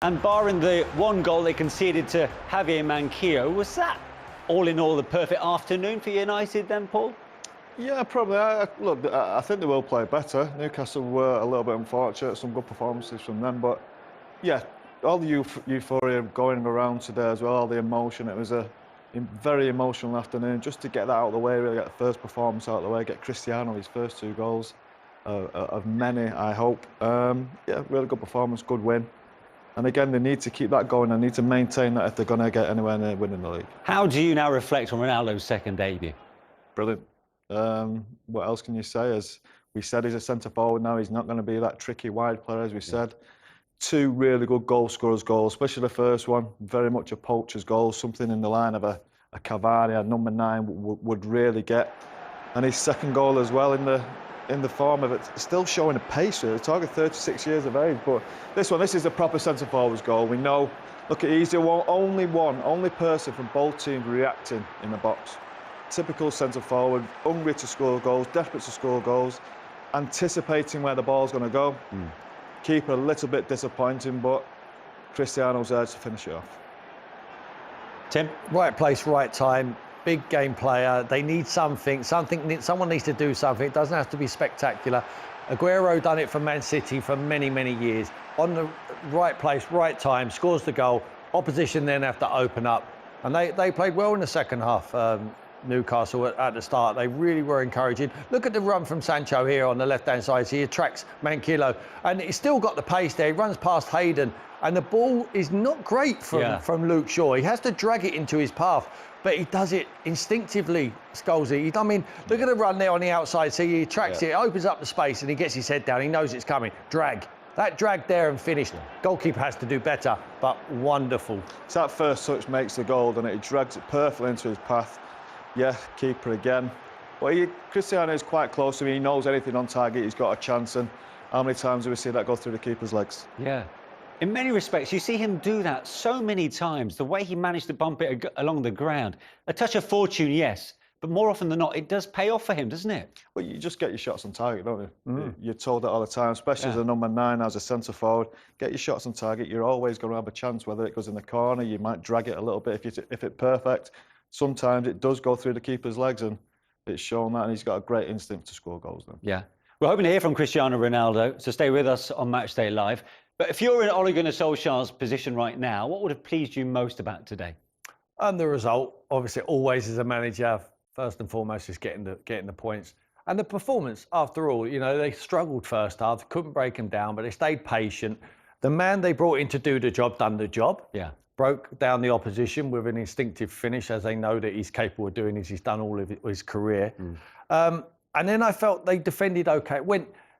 And barring the one goal they conceded to Javier Manquillo, was that all in all the perfect afternoon for United then, Paul? Yeah, probably. Look, I think they will play better. Newcastle were a little bit unfortunate, some good performances from them, but yeah, all the euphoria going around today as well, all the emotion. It was a very emotional afternoon. Just to get that out of the way, really get the first performance out of the way, get Cristiano his first 2 goals of many, I hope. Yeah, really good performance, good win. And again, they need to keep that going. They need to maintain that if they're going to get anywhere near winning the league. How do you now reflect on Ronaldo's second debut? Brilliant. What else can you say? As we said, he's a centre forward now. He's not going to be that tricky wide player, as we said. 2 really good goal scorers' goals, especially the first one. Very much a poacher's goal, something in the line of a Cavani, a number 9 would really get. And his second goal as well in the form of it, still showing a pace. We're talking 36 years of age, but this is a proper centre forward's goal. We know. Look, he's the only person from both teams reacting in the box. Typical centre forward, hungry to score goals, desperate to score goals, anticipating where the ball's going to go. Keeper a little bit disappointing, but Cristiano's there to finish it off. Tim? Right place, right time. Big game player. They need something. Someone needs to do something. It doesn't have to be spectacular. Aguero done it for Man City for many, many years. On the right place, right time, scores the goal. Opposition then have to open up. And they played well in the second half. Newcastle at the start, they really were encouraging. Look at the run from Sancho here on the left-hand side. He attracts Manquillo, and he's still got the pace there. He runs past Hayden, and the ball is not great from Luke Shaw. He has to drag it into his path, but he does it instinctively, Scholesy. I mean, look at the run there on the outside. See, he attracts it, opens up the space, and he gets his head down. He knows it's coming. Drag. That drag there and finished. Goalkeeper has to do better, but wonderful. So that first touch makes the goal, and it drags it perfectly into his path. Yeah, keeper again. But Cristiano is quite close to him. He knows anything on target, he's got a chance. And how many times do we see that go through the keeper's legs? Yeah. In many respects, you see him do that so many times. The way he managed to bump it along the ground. A touch of fortune, yes. But more often than not, it does pay off for him, doesn't it? Well, you just get your shots on target, don't you? You're told that all the time, especially as a number 9, as a centre forward. Get your shots on target. You're always going to have a chance, whether it goes in the corner. You might drag it a little bit if it's perfect. Sometimes it does go through the keeper's legs, and it's shown that, and he's got a great instinct to score goals then. Yeah. We're hoping to hear from Cristiano Ronaldo, so stay with us on Matchday Live. But if you're in Ole Gunnar Solskjaer's position right now, what would have pleased you most about today? And the result, obviously, always as a manager, first and foremost, is getting the points. And the performance, after all, you know, they struggled first half, couldn't break them down, but they stayed patient. The man they brought in to do the job, done the job. Yeah. Broke down the opposition with an instinctive finish, as they know that he's capable of doing, as he's done all of his career. And then I felt they defended okay.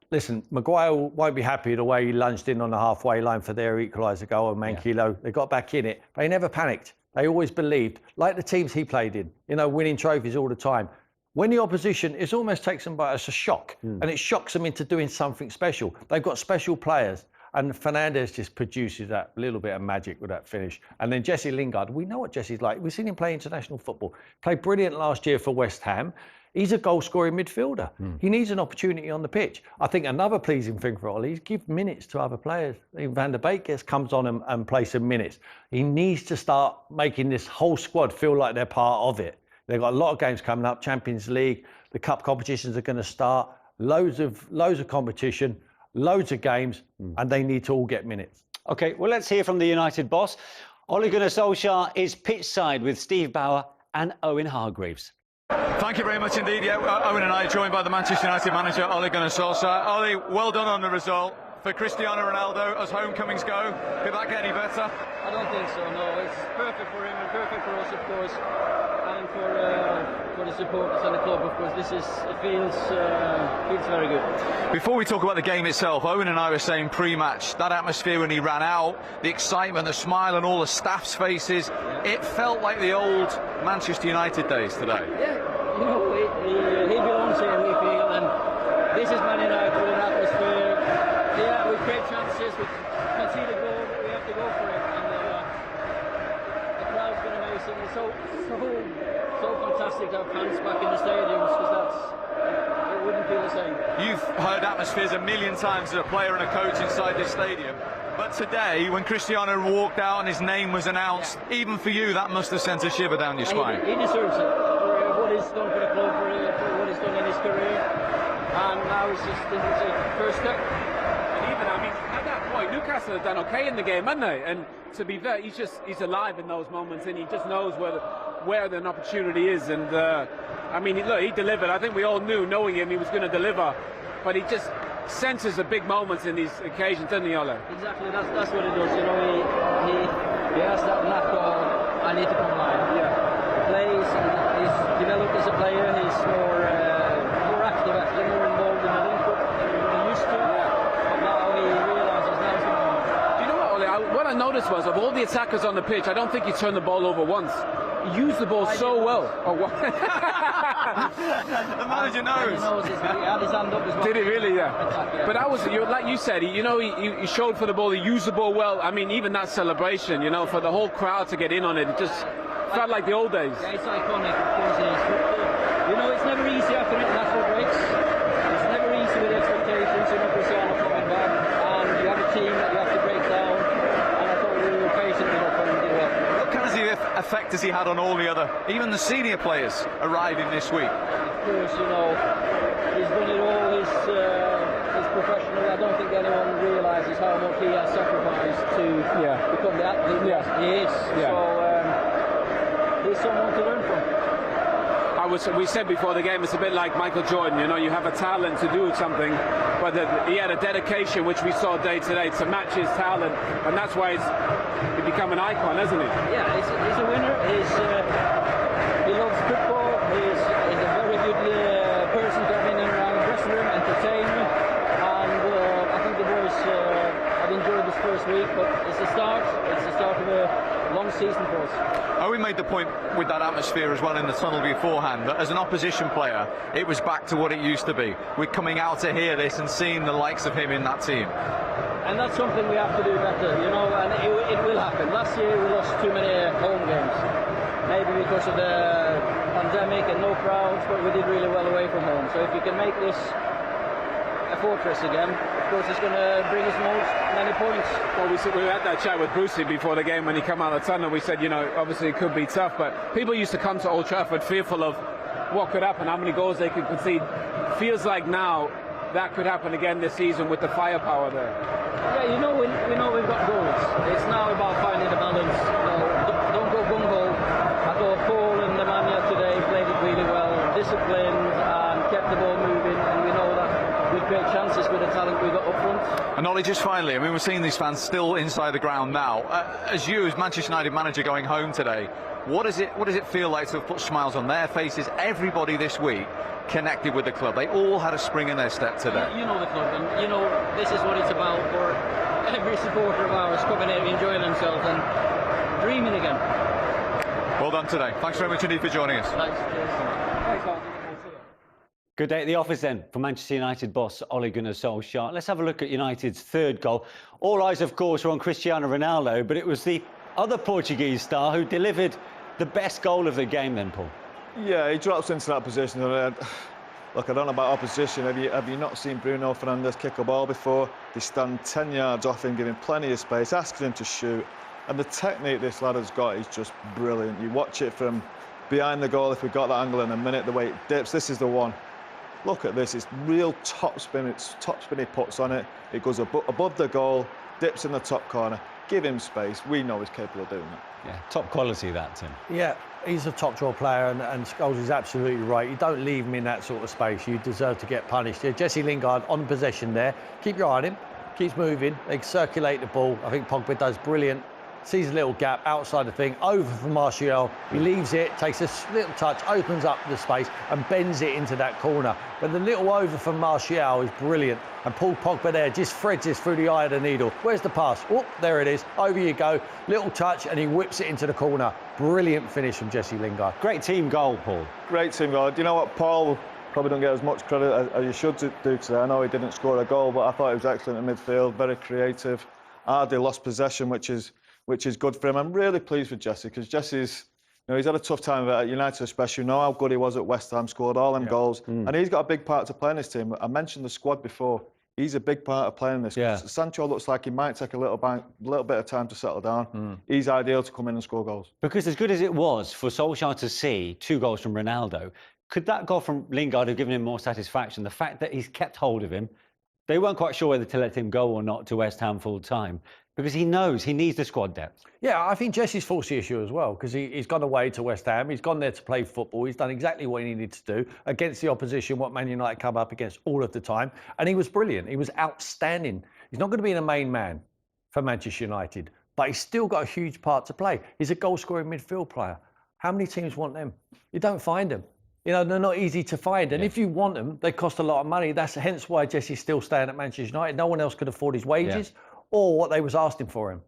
Listen, Maguire won't be happy the way he lunged in on the halfway line for their equaliser goal, and Manquillo, they got back in it. But they never panicked. They always believed, like the teams he played in, you know, winning trophies all the time. When the opposition, it almost takes them by as a shock, and it shocks them into doing something special. They've got special players. And Fernandes just produces that little bit of magic with that finish. And then Jesse Lingard, we know what Jesse's like. We've seen him play international football. Played brilliant last year for West Ham. He's a goal-scoring midfielder. He needs an opportunity on the pitch. I think another pleasing thing for Ollie is give minutes to other players. Van der Beek comes on and plays some minutes. He needs to start making this whole squad feel like they're part of it. They've got a lot of games coming up. Champions League, the cup competitions are going to start. Loads of competition. Loads of games, and they need to all get minutes. OK, well, let's hear from the United boss. Ole Gunnar Solskjaer is pitchside with Steve Bauer and Owen Hargreaves. Thank you very much indeed. Yeah, Owen and I are joined by the Manchester United manager, Ole Gunnar Solskjaer. Ole, well done on the result. For Cristiano Ronaldo, as homecomings go, could that get any better? I don't think so, no. It's perfect for him and perfect for us, of course. And for the supporters and the club, of course. It feels very good. Before we talk about the game itself, Owen and I were saying pre-match, that atmosphere when he ran out, the excitement, the smile on all the staff's faces, it felt like the old Manchester United days today. Yeah, you know, he belongs here, we feel, and this is Man United with an atmosphere. Yeah, we create chances, we concede a goal, but we have to go for it, and the crowd's been amazing. It's so fantastic to have fans back in the stadiums, because it wouldn't feel the same. You've heard atmospheres a million times as a player and a coach inside this stadium. But today, when Cristiano walked out and his name was announced, even for you, that must have sent a shiver down your spine. He deserves it for what he's done for the club, for what he's done in his career. And now it's just his first step. And even, I mean, at that point, Newcastle have done okay in the game, haven't they? And to be fair, he's alive in those moments, and he just knows where an opportunity is. And I mean, look, he delivered. I think we all knew, knowing him, he was going to deliver. But he just senses the big moments in these occasions, doesn't he, Ole? Exactly, that's what he does. You know, he has that knack of, I need to come alive. Yeah. He plays, and he's developed as a player. He's more active, actually, more involved in the link up than he used to. Yeah. But now he realises now's the moment. Do you know what, Ole? What I noticed was, of all the attackers on the pitch, I don't think he turned the ball over once. He used the ball so well. Oh, what? The manager knows. He had his hand up as well. Did he really? Yeah. Attack, yeah. But that was, like you said, he showed for the ball. He used the ball well. I mean, even that celebration, for the whole crowd to get in on it, it just felt like the old days. Yeah, it's iconic, of course it is. But, it's never easy after international breaks. It's never easy with expectations. Cristiano coming back, and you have a team that you have to break down. And I thought we were patient enough for him to do it. What kind of effect has he had on all the other, even the senior players arriving this week? Of course, he's done it all. He's professional. I don't think anyone realises how much he has sacrificed to become the athlete he is. Yeah. So he's someone to learn from. We said before the game, it's a bit like Michael Jordan. You have a talent to do something, but he had a dedication, which we saw day to day, to match his talent, and that's why he's become an icon, hasn't he? Yeah, he's a winner. He loves football. He's a very good person to have in and around the dressing room, entertainment, and I think the boys have enjoyed this first week. But it's the start. It's the start of a long season for us. Owen made the point with that atmosphere as well in the tunnel beforehand, that as an opposition player, it was back to what it used to be. We're coming out to hear this and seeing the likes of him in that team. And that's something we have to do better, and it will happen. Last year we lost too many home games, maybe because of the pandemic and no crowds, but we did really well away from home. So if we can make this a fortress again, of course it's going to bring us many points. Well, we had that chat with Brucey before the game when he came out of the tunnel. We said, obviously it could be tough, but people used to come to Old Trafford fearful of what could happen, how many goals they could concede. Feels like now that could happen again this season with the firepower there. Yeah, we know we've got goals. It's now about finding the balance. Don't go gung-ho. I thought Paul and Nemanja today played it really well, disciplined and kept the ball moving, and we know that with great chances with the talent we've got up front. And Ollie, just finally, we're seeing these fans still inside the ground now. As Manchester United manager going home today, what does it feel like to have put smiles on their faces? Everybody this week connected with the club. They all had a spring in their step today. You know the club, and this is what it's about for every supporter of ours coming here, enjoying themselves and dreaming again. Well done today. Thanks very much indeed for joining us. Thanks. Thanks, Martin. Good day at the office then for Manchester United boss Ole Gunnar Solskjaer. Let's have a look at United's third goal. All eyes, of course, were on Cristiano Ronaldo, but it was the other Portuguese star who delivered the best goal of the game then, Paul. Yeah, he drops into that position. Look, I don't know about opposition. Have you not seen Bruno Fernandes kick a ball before? They stand 10 yards off him, giving plenty of space, asking him to shoot. And the technique this lad has got is just brilliant. You watch it from behind the goal, if we got that angle in a minute, the way it dips. This is the one. Look at this, it's real top spin he puts on it. It goes above the goal, dips in the top corner. Give him space. We know he's capable of doing that. Yeah, top quality that, Tim. Yeah, he's a top draw player, and Scholes is absolutely right. You don't leave him in that sort of space. You deserve to get punished. Yeah, Jesse Lingard on possession there. Keep your eye on him. Keeps moving. They circulate the ball. I think Pogba does brilliant. Sees a little gap outside the thing, over for Martial. He leaves it, takes a little touch, opens up the space and bends it into that corner. But the little over from Martial is brilliant. And Paul Pogba there just threads this through the eye of the needle. Where's the pass? Oh, there it is. Over you go. Little touch and he whips it into the corner. Brilliant finish from Jesse Lingard. Great team goal, Paul. Great team goal. Do you know what, Paul probably don't get as much credit as you should do today. I know he didn't score a goal, but I thought he was excellent in midfield, very creative. Hardly lost possession, which is good for him. I'm really pleased with Jesse, because Jesse's, he's had a tough time at United especially. You know how good he was at West Ham, scored all them goals. And he's got a big part to play in his team. I mentioned the squad before. He's a big part of playing this. Yeah. Sancho looks like he might take a little bit of time to settle down. He's ideal to come in and score goals. Because as good as it was for Solskjaer to see 2 goals from Ronaldo, could that goal from Lingard have given him more satisfaction? The fact that he's kept hold of him, they weren't quite sure whether to let him go or not to West Ham full time, because he knows he needs the squad depth. Yeah, I think Jesse's forced the issue as well, because he's gone away to West Ham. He's gone there to play football. He's done exactly what he needed to do against the opposition, what Man United come up against all of the time. And he was brilliant. He was outstanding. He's not going to be the main man for Manchester United, but he's still got a huge part to play. He's a goal-scoring midfield player. How many teams want them? You don't find them. You know, they're not easy to find. And if you want them, they cost a lot of money. That's hence why Jesse's still staying at Manchester United. No one else could afford his wages or what they was asking for him.